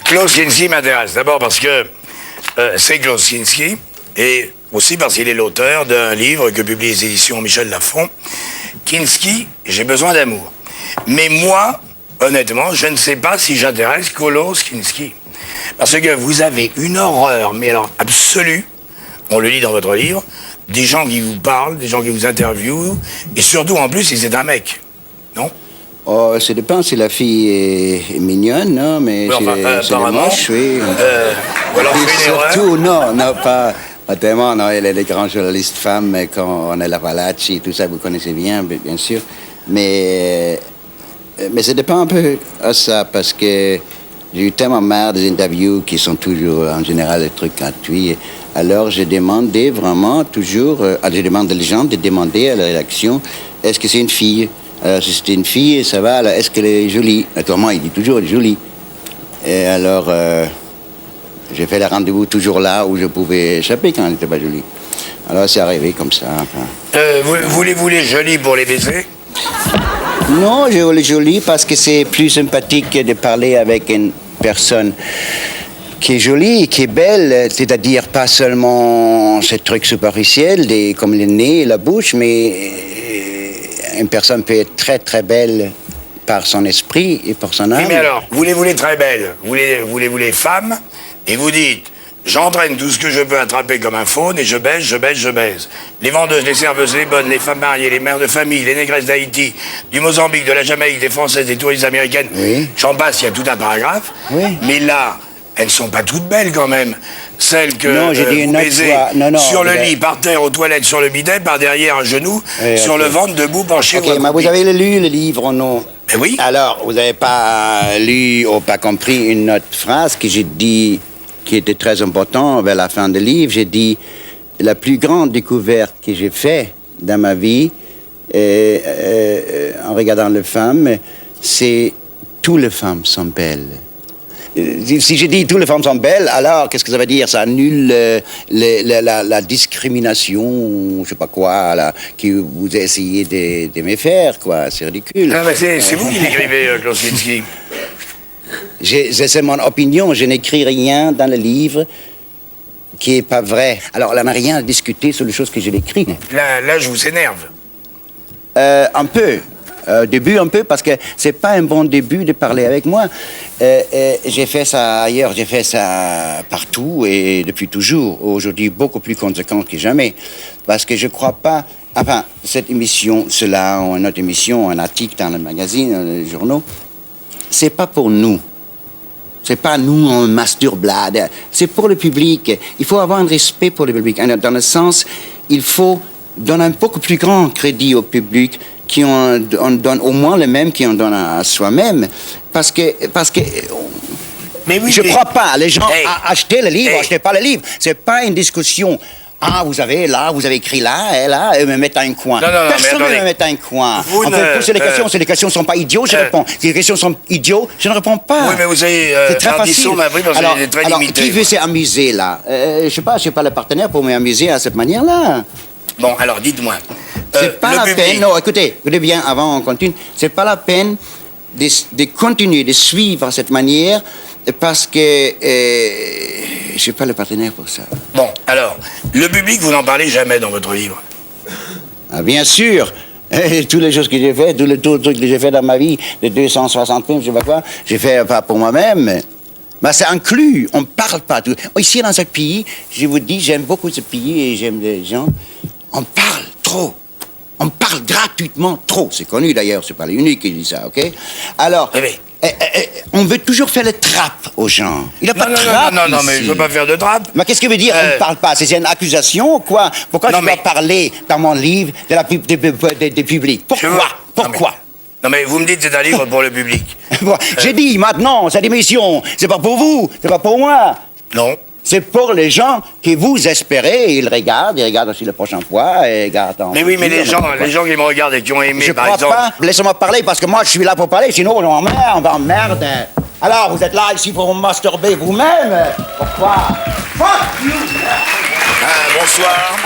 Klaus Kinski m'intéresse. D'abord parce que c'est Klaus Kinski, et aussi parce qu'il est l'auteur d'un livre que publie les éditions Michel Lafon. Kinski, j'ai besoin d'amour. Mais moi, honnêtement, je ne sais pas si j'intéresse Klaus Kinski. Parce que vous avez une horreur, mais alors absolue, on le lit dans votre livre, des gens qui vous parlent, des gens qui vous interviewent, et surtout, en plus, si c'est un mec, non? Oh, ça dépend si la fille est mignonne, non, mais oui, enfin, c'est moche, oui. Ou alors c'est une erreur. Surtout, non, pas tellement, non, elle est des grands journalistes femmes, mais quand on est la Valacci, tout ça, vous connaissez bien sûr. Mais ça dépend un peu à ça, parce que j'ai eu tellement marre des interviews qui sont toujours, en général, des trucs gratuits. Alors, j'ai demandé vraiment toujours, je demande aux gens de demander à la rédaction, est-ce que c'est une fille? Alors, si c'était une fille, ça va, alors, est-ce qu'elle est jolie? Naturellement, il dit toujours, elle est jolie. Et alors, j'ai fait les rendez-vous toujours là où je pouvais échapper quand elle n'était pas jolie. Alors, c'est arrivé comme ça. Enfin. Voulez-vous les jolies pour les baiser? Non, je les jolis parce que c'est plus sympathique de parler avec une personne qui est jolie, qui est belle, c'est-à-dire pas seulement ces trucs superficiels, comme le nez et la bouche, mais une personne peut être très très belle par son esprit et par son âme. Oui, mais alors, voulez-vous les très belles, voulez-vous les femmes, et vous dites, j'entraîne tout ce que je peux attraper comme un faune, et je baise. Les vendeuses, les serveuses, les bonnes, les femmes mariées, les mères de famille, les négresses d'Haïti, du Mozambique, de la Jamaïque, des Françaises, des touristes américaines. Oui. J'en passe, il y a tout un paragraphe. Oui. Mais là, elles ne sont pas toutes belles quand même. Celles que non, j'ai dit vous une autre baisez fois. Non, sur le lit, par terre, aux toilettes, sur le bidet, par derrière un genou, oui, sur le ventre, debout, penché. Ok, mais vous avez lu le livre, non? Mais oui. Alors, vous n'avez pas lu ou pas compris une autre phrase que j'ai dit, qui était très importante vers la fin du livre. J'ai dit, la plus grande découverte que j'ai faite dans ma vie, en regardant les femmes, c'est toutes les femmes sont belles. Si je dis toutes les femmes sont belles, alors qu'est-ce que ça veut dire? Ça annule la discrimination, je sais pas quoi, là, que vous essayez de me faire, quoi. C'est ridicule. Ah, c'est vous qui l'écrivez, Klaus Kinski. C'est mon opinion, je n'écris rien dans le livre qui n'est pas vrai. Alors, on n'a rien à discuter sur les choses que j'ai écrites. Là, je vous énerve. Un peu. Début un peu, parce que c'est pas un bon début de parler avec moi. J'ai fait ça ailleurs, j'ai fait ça partout et depuis toujours. Aujourd'hui, beaucoup plus conséquent que jamais. Parce que je crois pas... Enfin, cette émission, cela, ou une autre émission, un article dans le magazine, dans les journaux, c'est pas pour nous. C'est pas nous, on masturbe là. C'est pour le public. Il faut avoir un respect pour le public. Dans le sens, il faut donner un beaucoup plus grand crédit au public on donne au moins le même qu'on donne à soi-même. Parce que mais oui, je crois pas. Les gens achetez le livre, achetez pas le livre. C'est pas une discussion. Ah, vous avez écrit là, et là, et me mettre dans un coin. Non, personne ne me met dans un coin. On peut poser les questions. Si les questions ne sont pas idiotes, je réponds. Si les questions sont idiotes, je ne réponds pas. Oui, mais vous savez, c'est très facile. Alors, très limité. Qui veut s'amuser là? Je sais pas le partenaire pour m'amuser à cette manière-là. Bon, alors, dites-moi. C'est pas la peine. Non, écoutez bien, avant on continue. C'est pas la peine de continuer de suivre cette manière parce que je suis pas le partenaire pour ça. Bon, alors, le public, vous n'en parlez jamais dans votre livre. Ah, bien sûr. Toutes les choses que j'ai fait, tous les trucs que j'ai fait dans ma vie, les 260 films, je sais pas quoi, j'ai fait pas pour moi-même. Mais c'est inclus, on parle pas. Ici, dans ce pays, je vous dis, j'aime beaucoup ce pays et j'aime les gens. On parle trop. On parle gratuitement trop. C'est connu d'ailleurs, c'est pas l'unique qui dit ça, ok? Alors, on veut toujours faire le trappe aux gens. Il n'y a pas de trappe. Non, mais je ne veux pas faire de trappe. Mais qu'est-ce que veut dire on ne parle pas? C'est une accusation ou quoi? Pourquoi je dois parler dans mon livre des publics? Pourquoi? Non, mais vous me dites que c'est un livre pour le public. J'ai dit maintenant, cette émission, c'est pas pour vous, c'est pas pour moi. Non. C'est pour les gens que vous espérez, ils regardent aussi la prochaine fois, et regardent. Mais oui, mais les gens qui me regardent et qui ont aimé, par exemple... Je crois pas. Laissez-moi parler, parce que moi, je suis là pour parler, sinon on m'emmerde. Alors, vous êtes là ici pour vous masturber vous-même. Pourquoi? Fuck you! Bonsoir.